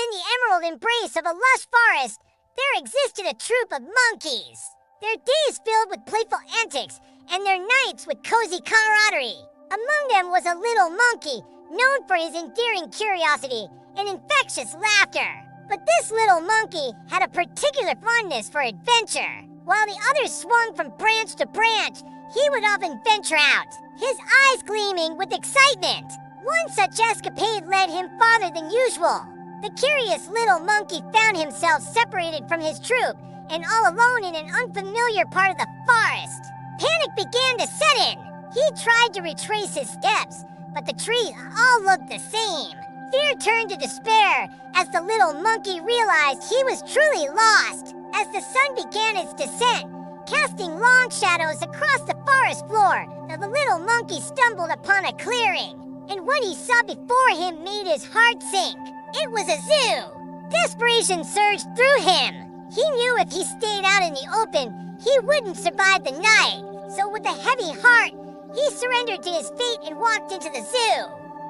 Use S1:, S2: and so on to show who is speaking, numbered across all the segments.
S1: Within the emerald embrace of a lush forest, there existed a troop of monkeys. Their days filled with playful antics, and their nights with cozy camaraderie. Among them was a little monkey, known for his endearing curiosity and infectious laughter. But this little monkey had a particular fondness for adventure. While the others swung from branch to branch, he would often venture out, his eyes gleaming with excitement. One such escapade led him farther than usual. The curious little monkey found himself separated from his troop and all alone in an unfamiliar part of the forest. Panic began to set in. He tried to retrace his steps, but the trees all looked the same. Fear turned to despair as the little monkey realized he was truly lost. As the sun began its descent, casting long shadows across the forest floor, the little monkey stumbled upon a clearing. And what he saw before him made his heart sink. It was a zoo. Desperation surged through him. He knew if he stayed out in the open, he wouldn't survive the night. So with a heavy heart, he surrendered to his fate and walked into the zoo.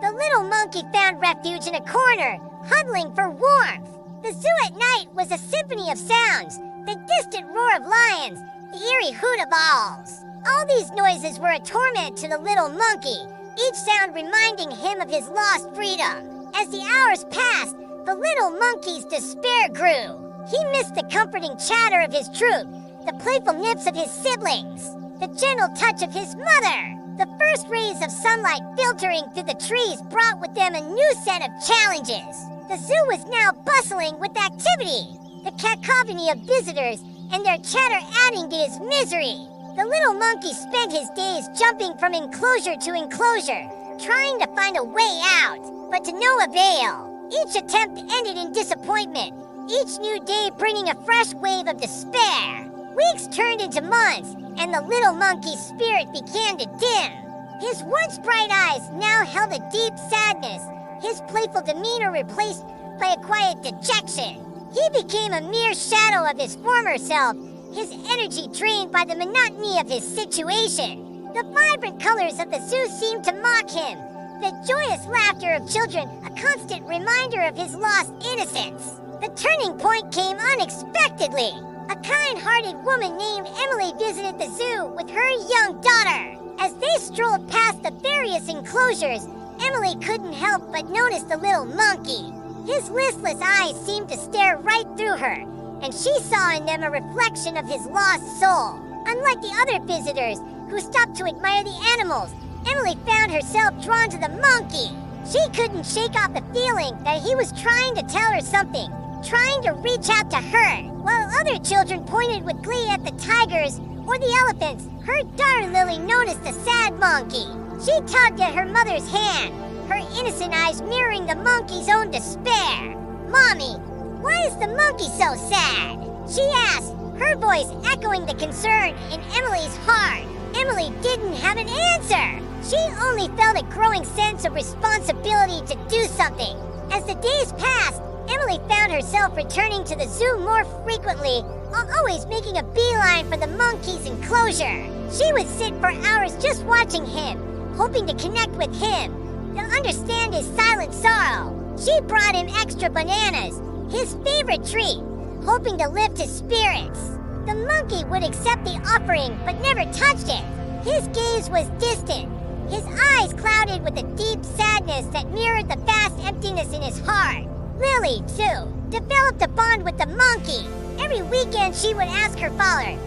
S1: The little monkey found refuge in a corner, huddling for warmth. The zoo at night was a symphony of sounds, the distant roar of lions, the eerie hoot of owls. All these noises were a torment to the little monkey, each sound reminding him of his lost freedom. As the hours passed, the little monkey's despair grew. He missed the comforting chatter of his troop, the playful nips of his siblings, the gentle touch of his mother. The first rays of sunlight filtering through the trees brought with them a new set of challenges. The zoo was now bustling with activity, the cacophony of visitors and their chatter adding to his misery. The little monkey spent his days jumping from enclosure to enclosure, trying to find a way out, but to no avail. Each attempt ended in disappointment, each new day bringing a fresh wave of despair. Weeks turned into months, and the little monkey's spirit began to dim. His once bright eyes now held a deep sadness, his playful demeanor replaced by a quiet dejection. He became a mere shadow of his former self, his energy drained by the monotony of his situation. The vibrant colors of the zoo seemed to mock him, the joyous laughter of children a constant reminder of his lost innocence. The turning point came unexpectedly. A kind-hearted woman named Emily visited the zoo with her young daughter. As they strolled past the various enclosures, Emily couldn't help but notice the little monkey. His listless eyes seemed to stare right through her, and she saw in them a reflection of his lost soul. Unlike the other visitors, who stopped to admire the animals, Emily found herself drawn to the monkey. She couldn't shake off the feeling that he was trying to tell her something, trying to reach out to her. While other children pointed with glee at the tigers or the elephants, her daughter Lily noticed the sad monkey. She tugged at her mother's hand, her innocent eyes mirroring the monkey's own despair. "Mommy, why is the monkey so sad?" she asked, her voice echoing the concern in Emily's heart. Emily didn't have an answer. She only felt a growing sense of responsibility to do something. As the days passed, Emily found herself returning to the zoo more frequently, always making a beeline for the monkey's enclosure. She would sit for hours just watching him, hoping to connect with him, to understand his silent sorrow. She brought him extra bananas, his favorite treat, hoping to lift his spirits. The monkey would accept the offering but never touched it. His gaze was distant, his eyes clouded with a deep sadness that mirrored the vast emptiness in his heart. Lily, too, developed a bond with the monkey. Every weekend she would ask her father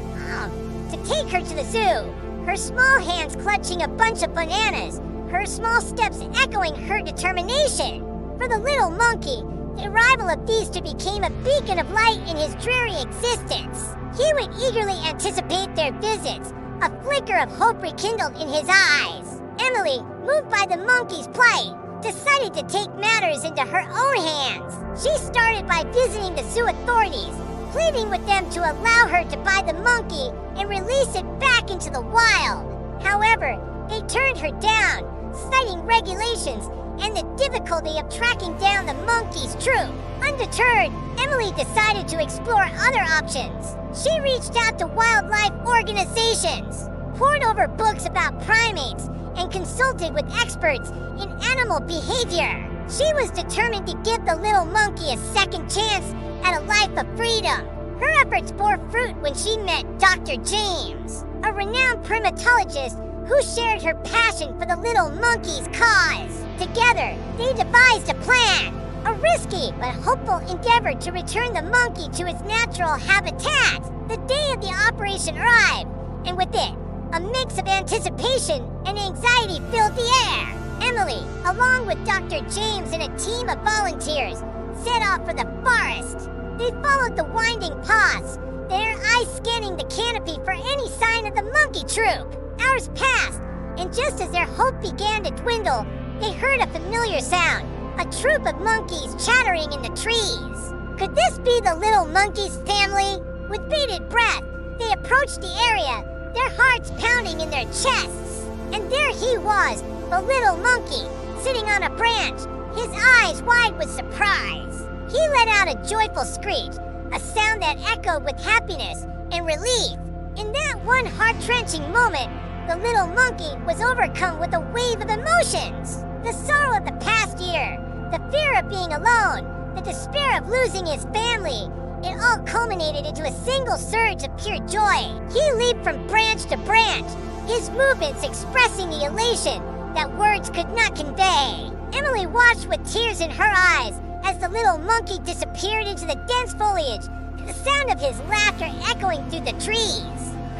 S1: to take her to the zoo, her small hands clutching a bunch of bananas, her small steps echoing her determination. For the little monkey, the arrival of these two became a beacon of light in his dreary existence. He would eagerly anticipate their visits, a flicker of hope rekindled in his eyes. Emily, moved by the monkey's plight, decided to take matters into her own hands. She started by visiting the zoo authorities, pleading with them to allow her to buy the monkey and release it back into the wild. However, they turned her down, citing regulations and the difficulty of tracking down the monkey's troop. Undeterred, Emily decided to explore other options. She reached out to wildlife organizations, pored over books about primates, and consulted with experts in animal behavior. She was determined to give the little monkey a second chance at a life of freedom. Her efforts bore fruit when she met Dr. James, a renowned primatologist who shared her passion for the little monkey's cause. Together, they devised a plan, a risky but hopeful endeavor to return the monkey to its natural habitat. The day of the operation arrived, and with it, a mix of anticipation and anxiety filled the air. Emily, along with Dr. James and a team of volunteers, set off for the forest. They followed the winding paths, their eyes scanning the canopy for any sign of the monkey troop. Hours passed, and just as their hope began to dwindle, they heard a familiar sound, a troop of monkeys chattering in the trees. Could this be the little monkey's family? With bated breath, they approached the area, their hearts pounding in their chests. And there he was, the little monkey, sitting on a branch, his eyes wide with surprise. He let out a joyful screech, a sound that echoed with happiness and relief. In that one heart-wrenching moment, the little monkey was overcome with a wave of emotions. The sorrow of the past year, the fear of being alone, the despair of losing his family, it all culminated into a single surge of pure joy. He leaped from branch to branch, his movements expressing the elation that words could not convey. Emily watched with tears in her eyes as the little monkey disappeared into the dense foliage, the sound of his laughter echoing through the trees.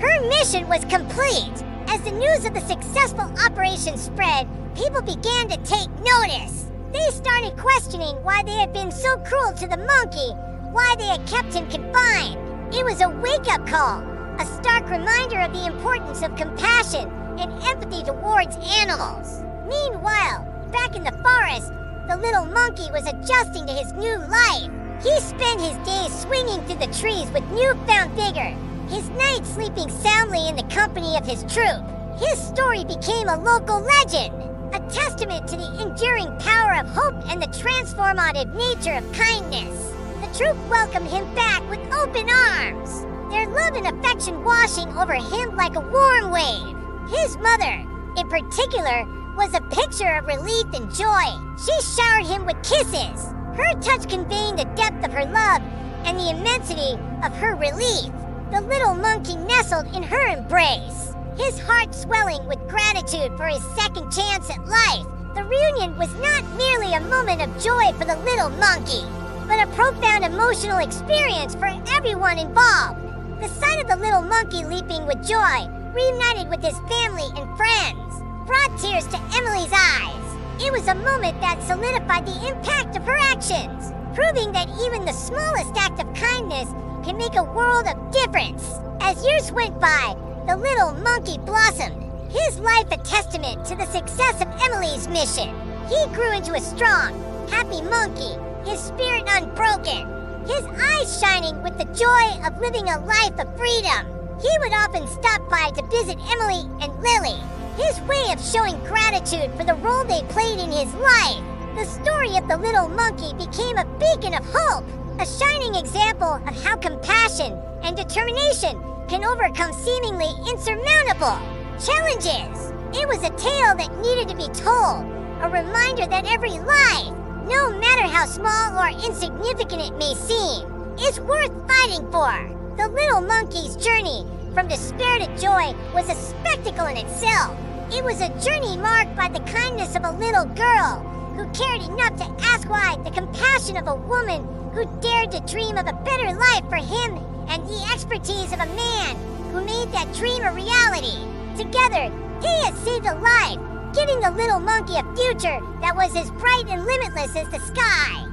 S1: Her mission was complete. As the news of the successful operation spread, people began to take notice. They started questioning why they had been so cruel to the monkey, why they had kept him confined. It was a wake-up call, a stark reminder of the importance of compassion and empathy towards animals. Meanwhile, back in the forest, the little monkey was adjusting to his new life. He spent his days swinging through the trees with newfound vigor, his nights sleeping soundly in the company of his troop. His story became a local legend, a testament to the enduring power of hope and the transformative nature of kindness. The troop welcomed him back with open arms, their love and affection washing over him like a warm wave. His mother, in particular, was a picture of relief and joy. She showered him with kisses, her touch conveying the depth of her love and the immensity of her relief. The little monkey nestled in her embrace, his heart swelling with gratitude for his second chance at life. The reunion was not merely a moment of joy for the little monkey, but a profound emotional experience for everyone involved. The sight of the little monkey leaping with joy, reunited with his family and friends, brought tears to Emily's eyes. It was a moment that solidified the impact of her actions, proving that even the smallest act of kindness can make a world of difference. As years went by, the little monkey blossomed, his life a testament to the success of Emily's mission. He grew into a strong, happy monkey, his spirit unbroken, his eyes shining with the joy of living a life of freedom. He would often stop by to visit Emily and Lily, his way of showing gratitude for the role they played in his life. The story of the little monkey became a beacon of hope, a shining example of how compassion and determination can overcome seemingly insurmountable challenges. It was a tale that needed to be told, a reminder that every life, no matter how small or insignificant it may seem, is worth fighting for. The little monkey's journey from despair to joy was a spectacle in itself. It was a journey marked by the kindness of a little girl who cared enough to ask why, the compassion of a woman who dared to dream of a better life for him, and the expertise of a man who made that dream a reality. Together, they had saved a life, giving the little monkey a future that was as bright and limitless as the sky.